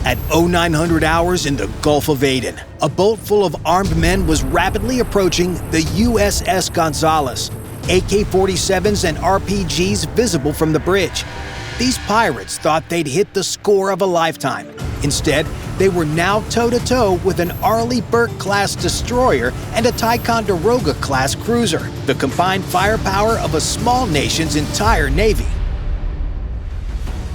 At 0900 hours in the Gulf of Aden, a boat full of armed men was rapidly approaching the USS Gonzalez, AK-47s and RPGs visible from the bridge. These pirates thought they'd hit the score of a lifetime. Instead, they were now toe-to-toe with an Arleigh Burke-class destroyer and a Ticonderoga-class cruiser, the combined firepower of a small nation's entire navy.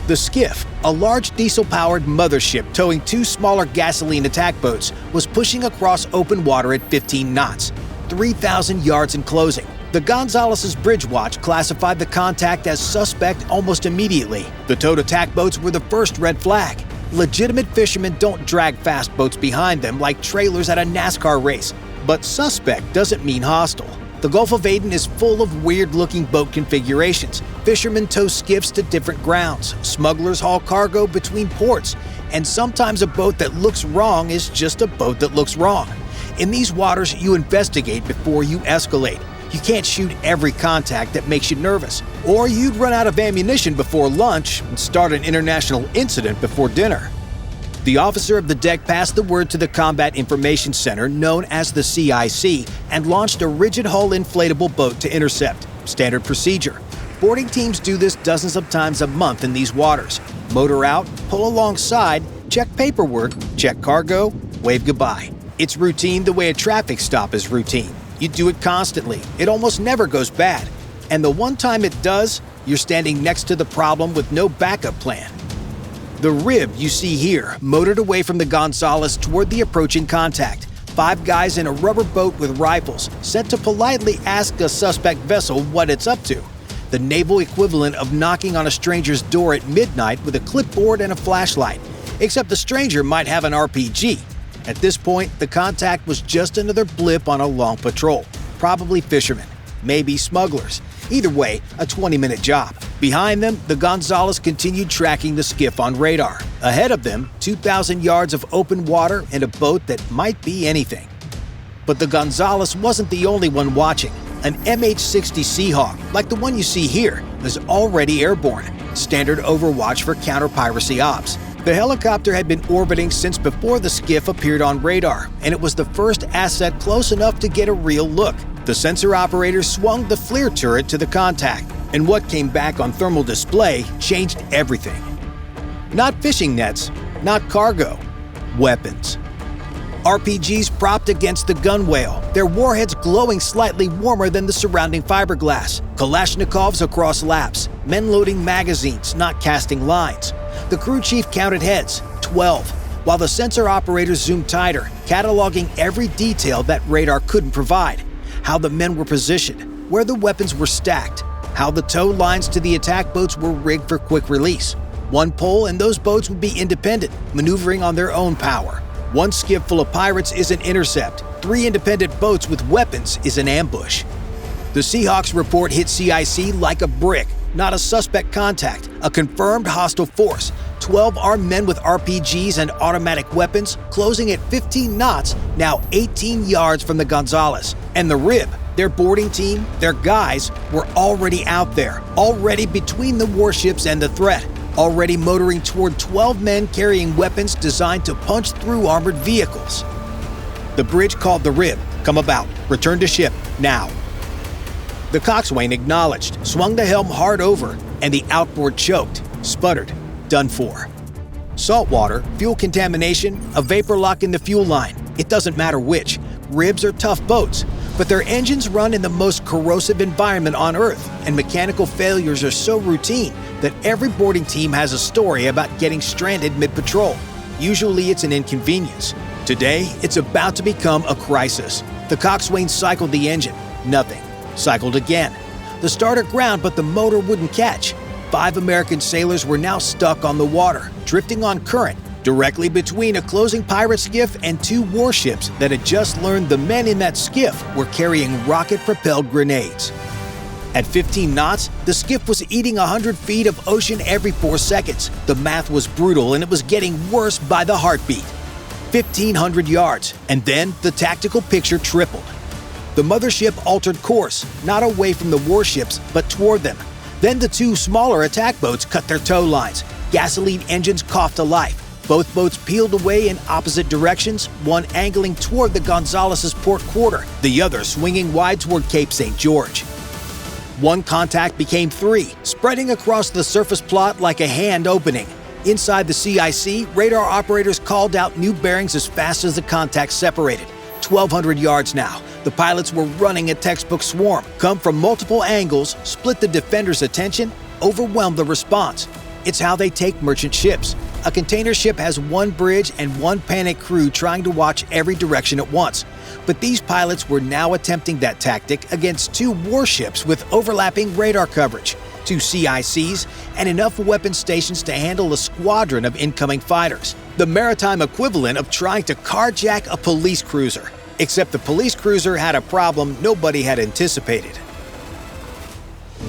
The Skiff, a large diesel-powered mothership towing two smaller gasoline attack boats, was pushing across open water at 15 knots, 3,000 yards in closing. The Gonzalez's bridge watch classified the contact as suspect almost immediately. The towed attack boats were the first red flag. Legitimate fishermen don't drag fast boats behind them like trailers at a NASCAR race, but suspect doesn't mean hostile. The Gulf of Aden is full of weird-looking boat configurations. Fishermen tow skiffs to different grounds. Smugglers haul cargo between ports. And sometimes a boat that looks wrong is just a boat that looks wrong. In these waters, you investigate before you escalate. You can't shoot every contact that makes you nervous. Or you'd run out of ammunition before lunch and start an international incident before dinner. The officer of the deck passed the word to the Combat Information Center, known as the CIC, and launched a rigid-hull inflatable boat to intercept. Standard procedure. Boarding teams do this dozens of times a month in these waters. Motor out, pull alongside, check paperwork, check cargo, wave goodbye. It's routine the way a traffic stop is routine. You do it constantly. It almost never goes bad. And the one time it does, you're standing next to the problem with no backup plan. The RHIB you see here motored away from the Gonzalez toward the approaching contact. 5 guys in a rubber boat with rifles, sent to politely ask a suspect vessel what it's up to. The naval equivalent of knocking on a stranger's door at midnight with a clipboard and a flashlight, except the stranger might have an RPG. At this point, the contact was just another blip on a long patrol. Probably fishermen, maybe smugglers. Either way, a 20-minute job. Behind them, the Gonzalez continued tracking the skiff on radar. Ahead of them, 2,000 yards of open water and a boat that might be anything. But the Gonzalez wasn't the only one watching. An MH-60 Seahawk, like the one you see here, was already airborne. Standard overwatch for counter-piracy ops. The helicopter had been orbiting since before the skiff appeared on radar, and it was the first asset close enough to get a real look. The sensor operator swung the FLIR turret to the contact, and what came back on thermal display changed everything. Not fishing nets, not cargo, weapons. RPGs propped against the gunwale, their warheads glowing slightly warmer than the surrounding fiberglass. Kalashnikovs across laps, men loading magazines, not casting lines. The crew chief counted heads, 12, while the sensor operators zoomed tighter, cataloging every detail that radar couldn't provide. How the men were positioned, where the weapons were stacked, how the tow lines to the attack boats were rigged for quick release. One pull and those boats would be independent, maneuvering on their own power. One skiff full of pirates is an intercept. 3 independent boats with weapons is an ambush. The Seahawks report hit CIC like a brick, not a suspect contact, a confirmed hostile force. 12 armed men with RPGs and automatic weapons, closing at 15 knots, now 18 yards from the Gonzalez. And the RHIB, their boarding team, their guys, were already out there, already between the warships and the threat, already motoring toward 12 men carrying weapons designed to punch through armored vehicles. The bridge called the RHIB, come about, return to ship, now. The coxswain acknowledged, swung the helm hard over, and the outboard choked, sputtered, done for. Saltwater, fuel contamination, a vapor lock in the fuel line. It doesn't matter which. RHIBs are tough boats, but their engines run in the most corrosive environment on Earth, and mechanical failures are so routine that every boarding team has a story about getting stranded mid-patrol. Usually it's an inconvenience. Today, it's about to become a crisis. The coxswain cycled the engine. Nothing. Cycled again. The starter ground, but the motor wouldn't catch. 5 American sailors were now stuck on the water, drifting on current, directly between a closing pirate skiff and 2 warships that had just learned the men in that skiff were carrying rocket-propelled grenades. At 15 knots, the skiff was eating 100 feet of ocean every 4 seconds. The math was brutal, and it was getting worse by the heartbeat. 1,500 yards, and then the tactical picture tripled. The mothership altered course, not away from the warships, but toward them. Then the 2 smaller attack boats cut their tow lines. Gasoline engines coughed to life. Both boats peeled away in opposite directions, one angling toward the Gonzalez's port quarter, the other swinging wide toward Cape St. George. One contact became three, spreading across the surface plot like a hand opening. Inside the CIC, radar operators called out new bearings as fast as the contacts separated. 1,200 yards now. The pilots were running a textbook swarm, come from multiple angles, split the defenders' attention, overwhelm the response. It's how they take merchant ships. A container ship has one bridge and one panicked crew trying to watch every direction at once. But these pilots were now attempting that tactic against two warships with overlapping radar coverage, two CICs, and enough weapon stations to handle a squadron of incoming fighters. The maritime equivalent of trying to carjack a police cruiser. Except the police cruiser had a problem nobody had anticipated.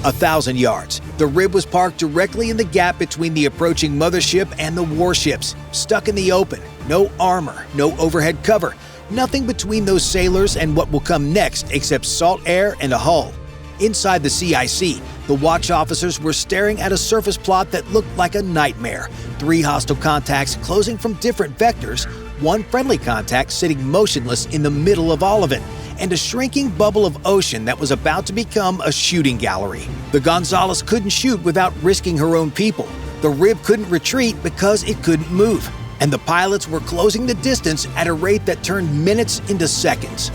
1,000 yards. The RHIB was parked directly in the gap between the approaching mothership and the warships, stuck in the open. No armor, no overhead cover, nothing between those sailors and what will come next except salt air and a hull. Inside the CIC, the watch officers were staring at a surface plot that looked like a nightmare. 3 hostile contacts closing from different vectors, one friendly contact sitting motionless in the middle of all of it, and a shrinking bubble of ocean that was about to become a shooting gallery. The Gonzalez couldn't shoot without risking her own people. The RHIB couldn't retreat because it couldn't move. And the pilots were closing the distance at a rate that turned minutes into seconds.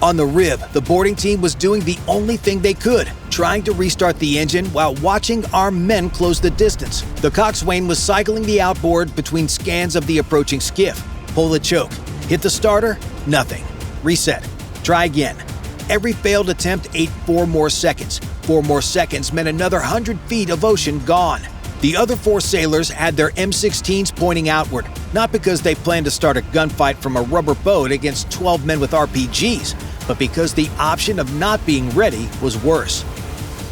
On the RHIB, the boarding team was doing the only thing they could, trying to restart the engine while watching armed men close the distance. The coxswain was cycling the outboard between scans of the approaching skiff. Pull the choke. Hit the starter? Nothing. Reset. Try again. Every failed attempt ate 4 more seconds. 4 more seconds meant another 100 feet of ocean gone. The other 4 sailors had their M16s pointing outward, not because they planned to start a gunfight from a rubber boat against 12 men with RPGs, but because the option of not being ready was worse.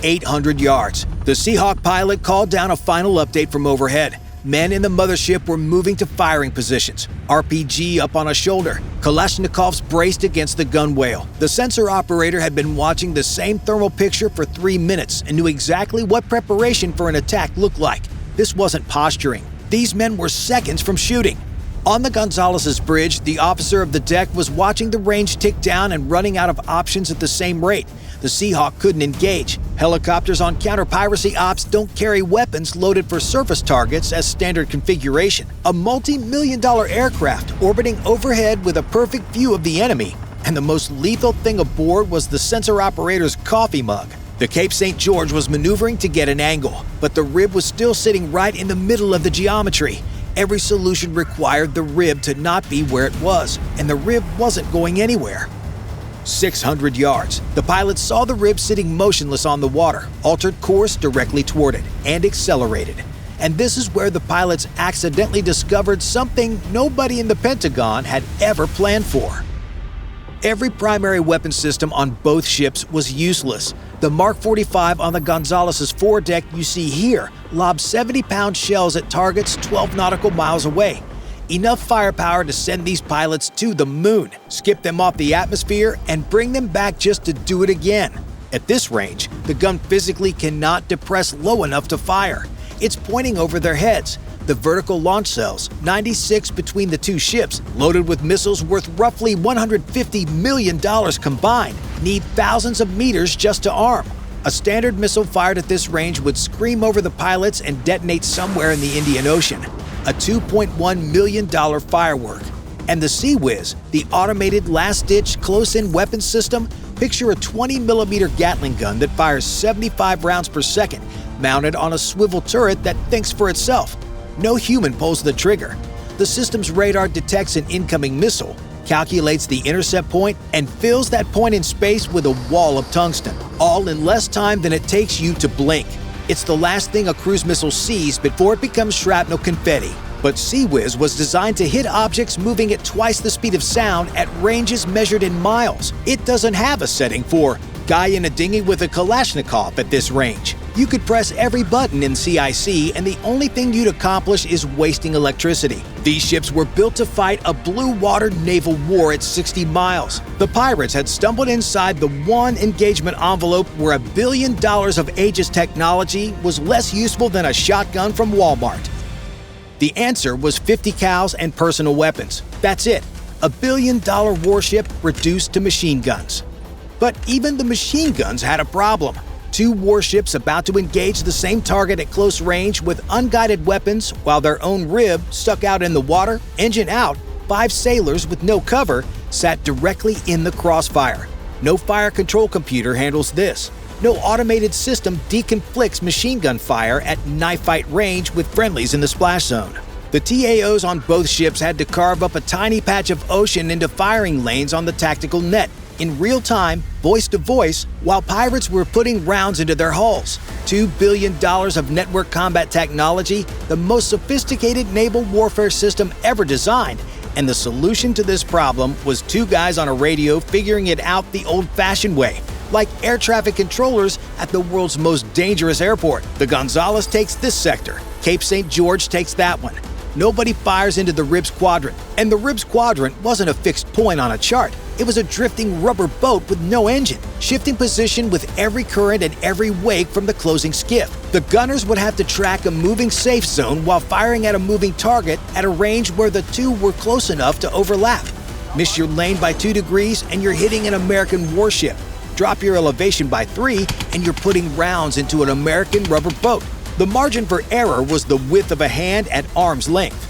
800 yards. The Seahawk pilot called down a final update from overhead. Men in the mothership were moving to firing positions. RPG up on a shoulder. Kalashnikovs braced against the gunwale. The sensor operator had been watching the same thermal picture for 3 minutes and knew exactly what preparation for an attack looked like. This wasn't posturing. These men were seconds from shooting. On the Gonzalez's bridge, the officer of the deck was watching the range tick down and running out of options at the same rate. The Seahawk couldn't engage. Helicopters on counter-piracy ops don't carry weapons loaded for surface targets as standard configuration. A multi-million-dollar aircraft orbiting overhead with a perfect view of the enemy. And the most lethal thing aboard was the sensor operator's coffee mug. The Cape St. George was maneuvering to get an angle, but the RHIB was still sitting right in the middle of the geometry. Every solution required the RHIB to not be where it was, and the RHIB wasn't going anywhere. 600 yards. The pilots saw the RHIB sitting motionless on the water, altered course directly toward it, and accelerated. And this is where the pilots accidentally discovered something nobody in the Pentagon had ever planned for. Every primary weapon system on both ships was useless. The Mark 45 on the Gonzalez's foredeck you see here lobbed 70-pound shells at targets 12 nautical miles away. Enough firepower to send these pilots to the moon, skip them off the atmosphere, and bring them back just to do it again. At this range, the gun physically cannot depress low enough to fire. It's pointing over their heads. The vertical launch cells, 96 between the two ships, loaded with missiles worth roughly $150 million combined, need thousands of meters just to arm. A standard missile fired at this range would scream over the pilots and detonate somewhere in the Indian Ocean. A $2.1 million firework. And the Sea-Whiz, the automated last-ditch close-in weapons system, picture a 20mm Gatling gun that fires 75 rounds per second, mounted on a swivel turret that thinks for itself. No human pulls the trigger. The system's radar detects an incoming missile, calculates the intercept point, and fills that point in space with a wall of tungsten, all in less time than it takes you to blink. It's the last thing a cruise missile sees before it becomes shrapnel confetti. But Sea-Whiz was designed to hit objects moving at twice the speed of sound at ranges measured in miles. It doesn't have a setting for guy in a dinghy with a Kalashnikov at this range. You could press every button in CIC and the only thing you'd accomplish is wasting electricity. These ships were built to fight a blue water naval war at 60 miles. The pirates had stumbled inside the one engagement envelope where $1 billion of Aegis technology was less useful than a shotgun from Walmart. The answer was 50 cals and personal weapons. That's it. $1 billion warship reduced to machine guns. But even the machine guns had a problem. 2 warships about to engage the same target at close range with unguided weapons while their own RHIB stuck out in the water, engine out, 5 sailors with no cover sat directly in the crossfire. No fire control computer handles this. No automated system deconflicts machine gun fire at knife fight range with friendlies in the splash zone. The TAOs on both ships had to carve up a tiny patch of ocean into firing lanes on the tactical net, in real time, voice to voice, while pirates were putting rounds into their hulls. $2 billion of network combat technology, the most sophisticated naval warfare system ever designed, and the solution to this problem was 2 guys on a radio figuring it out the old-fashioned way, like air traffic controllers at the world's most dangerous airport. The Gonzalez takes this sector, Cape St. George takes that one. Nobody fires into the RHIB's quadrant, and the RHIB's quadrant wasn't a fixed point on a chart. It was a drifting rubber boat with no engine, shifting position with every current and every wake from the closing skiff. The gunners would have to track a moving safe zone while firing at a moving target at a range where the 2 were close enough to overlap. Miss your lane by 2 degrees and you're hitting an American warship. Drop your elevation by 3 and you're putting rounds into an American rubber boat. The margin for error was the width of a hand at arm's length.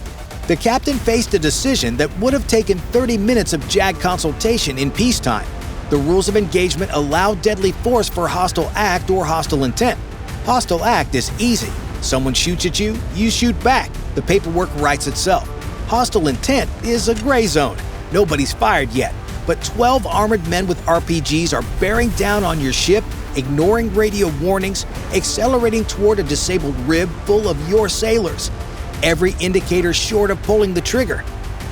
The captain faced a decision that would have taken 30 minutes of JAG consultation in peacetime. The rules of engagement allow deadly force for hostile act or hostile intent. Hostile act is easy. Someone shoots at you, you shoot back. The paperwork writes itself. Hostile intent is a gray zone. Nobody's fired yet, but 12 armored men with RPGs are bearing down on your ship, ignoring radio warnings, accelerating toward a disabled RHIB full of your sailors. Every indicator short of pulling the trigger.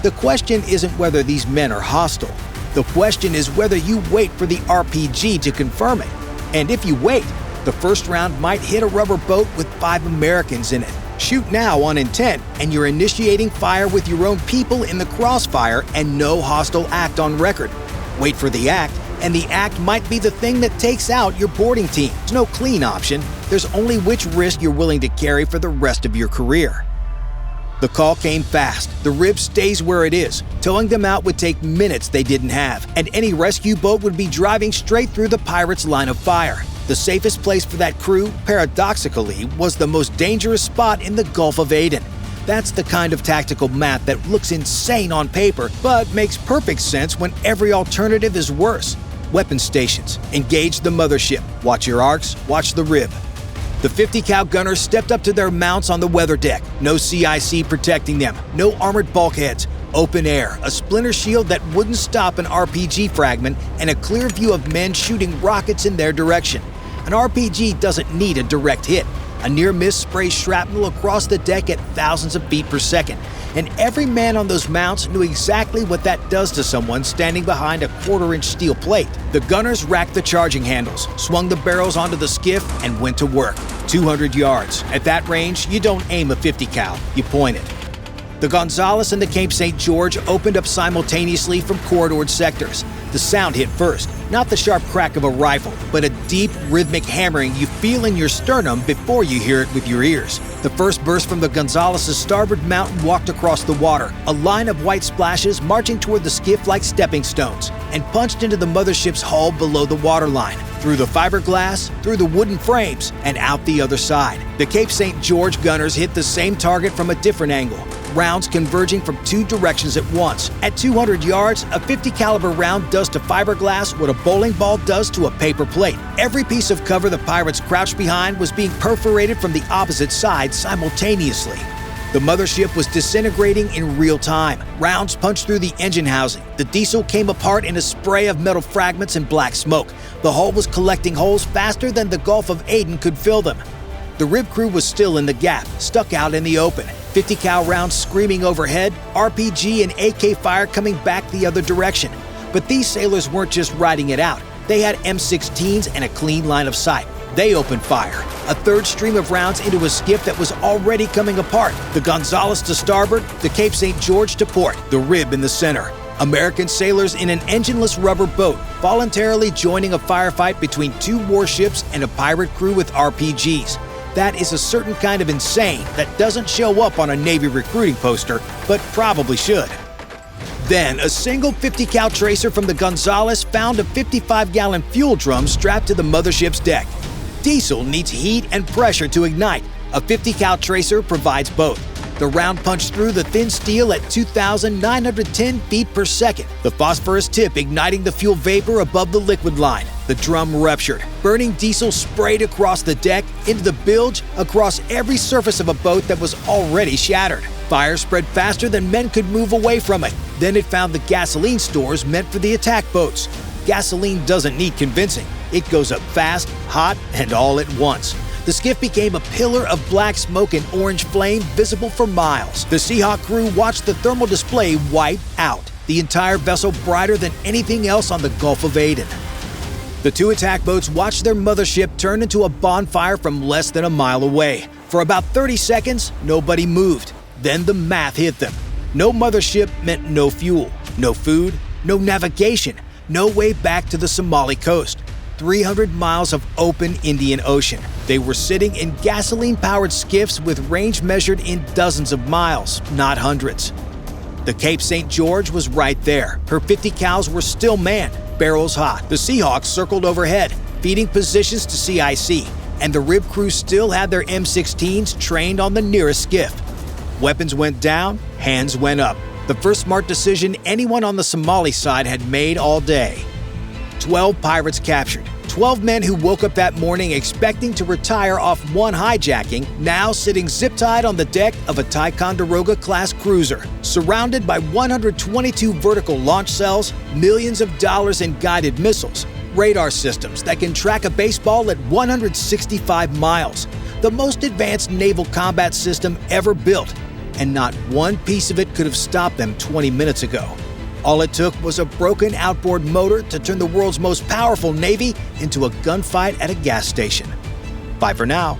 The question isn't whether these men are hostile. The question is whether you wait for the RPG to confirm it. And if you wait, the first round might hit a rubber boat with 5 Americans in it. Shoot now on intent, and you're initiating fire with your own people in the crossfire and no hostile act on record. Wait for the act, and the act might be the thing that takes out your boarding team. There's no clean option. There's only which risk you're willing to carry for the rest of your career. The call came fast. The RHIB stays where it is. Towing them out would take minutes they didn't have, and any rescue boat would be driving straight through the pirates' line of fire. The safest place for that crew, paradoxically, was the most dangerous spot in the Gulf of Aden. That's the kind of tactical math that looks insane on paper, but makes perfect sense when every alternative is worse. Weapon stations. Engage the mothership. Watch your arcs. Watch the RHIB. The 50 cal gunners stepped up to their mounts on the weather deck. No CIC protecting them. No armored bulkheads. Open air, a splinter shield that wouldn't stop an RPG fragment, and a clear view of men shooting rockets in their direction. An RPG doesn't need a direct hit. A near-miss sprays shrapnel across the deck at thousands of feet per second, and every man on those mounts knew exactly what that does to someone standing behind a quarter-inch steel plate. The gunners racked the charging handles, swung the barrels onto the skiff, and went to work. 200 yards. At that range, you don't aim a 50 cal, you point it. The Gonzalez and the Cape St. George opened up simultaneously from corridored sectors. The sound hit first, not the sharp crack of a rifle, but a deep, rhythmic hammering you feel in your sternum before you hear it with your ears. The first burst from the Gonzalez's starboard mount walked across the water, a line of white splashes marching toward the skiff like stepping stones, and punched into the mothership's hull below the waterline, through the fiberglass, through the wooden frames, and out the other side. The Cape St. George gunners hit the same target from a different angle, rounds converging from 2 directions at once. At 200 yards, a 50 caliber round does to fiberglass what a bowling ball does to a paper plate. Every piece of cover the pirates crouched behind was being perforated from the opposite side simultaneously. The mothership was disintegrating in real time. Rounds punched through the engine housing. The diesel came apart in a spray of metal fragments and black smoke. The hull was collecting holes faster than the Gulf of Aden could fill them. The RHIB crew was still in the gap, stuck out in the open. 50 cal rounds screaming overhead, RPG and AK fire coming back the other direction. But these sailors weren't just riding it out. They had M16s and a clean line of sight. They opened fire, a third stream of rounds into a skiff that was already coming apart. The Gonzalez to starboard, the Cape St. George to port, the RHIB in the center. American sailors in an engineless rubber boat, voluntarily joining a firefight between 2 warships and a pirate crew with RPGs. That is a certain kind of insane that doesn't show up on a Navy recruiting poster, but probably should. Then, a single 50 cal tracer from the Gonzalez found a 55-gallon fuel drum strapped to the mothership's deck. Diesel needs heat and pressure to ignite. A 50 cal tracer provides both. The round punched through the thin steel at 2,910 feet per second, the phosphorus tip igniting the fuel vapor above the liquid line. The drum ruptured. Burning diesel sprayed across the deck, into the bilge, across every surface of a boat that was already shattered. Fire spread faster than men could move away from it. Then it found the gasoline stores meant for the attack boats. Gasoline doesn't need convincing. It goes up fast, hot, and all at once. The skiff became a pillar of black smoke and orange flame visible for miles. The Seahawk crew watched the thermal display wipe out, the entire vessel brighter than anything else on the Gulf of Aden. The two attack boats watched their mothership turn into a bonfire from less than a mile away. For about 30 seconds, nobody moved. Then the math hit them. No mothership meant no fuel, no food, no navigation, no way back to the Somali coast. 300 miles of open Indian Ocean. They were sitting in gasoline-powered skiffs with range measured in dozens of miles, not hundreds. The Cape St. George was right there. Her 50 cals were still manned, barrels hot. The Seahawks circled overhead, feeding positions to CIC, and the RHIB crew still had their M16s trained on the nearest skiff. Weapons went down, hands went up. The first smart decision anyone on the Somali side had made all day. 12 pirates captured. 12 men who woke up that morning expecting to retire off one hijacking, now sitting zip-tied on the deck of a Ticonderoga-class cruiser, surrounded by 122 vertical launch cells, millions of dollars in guided missiles, radar systems that can track a baseball at 165 miles, the most advanced naval combat system ever built, and not one piece of it could have stopped them 20 minutes ago. All it took was a broken outboard motor to turn the world's most powerful navy into a gunfight at a gas station. Bye for now.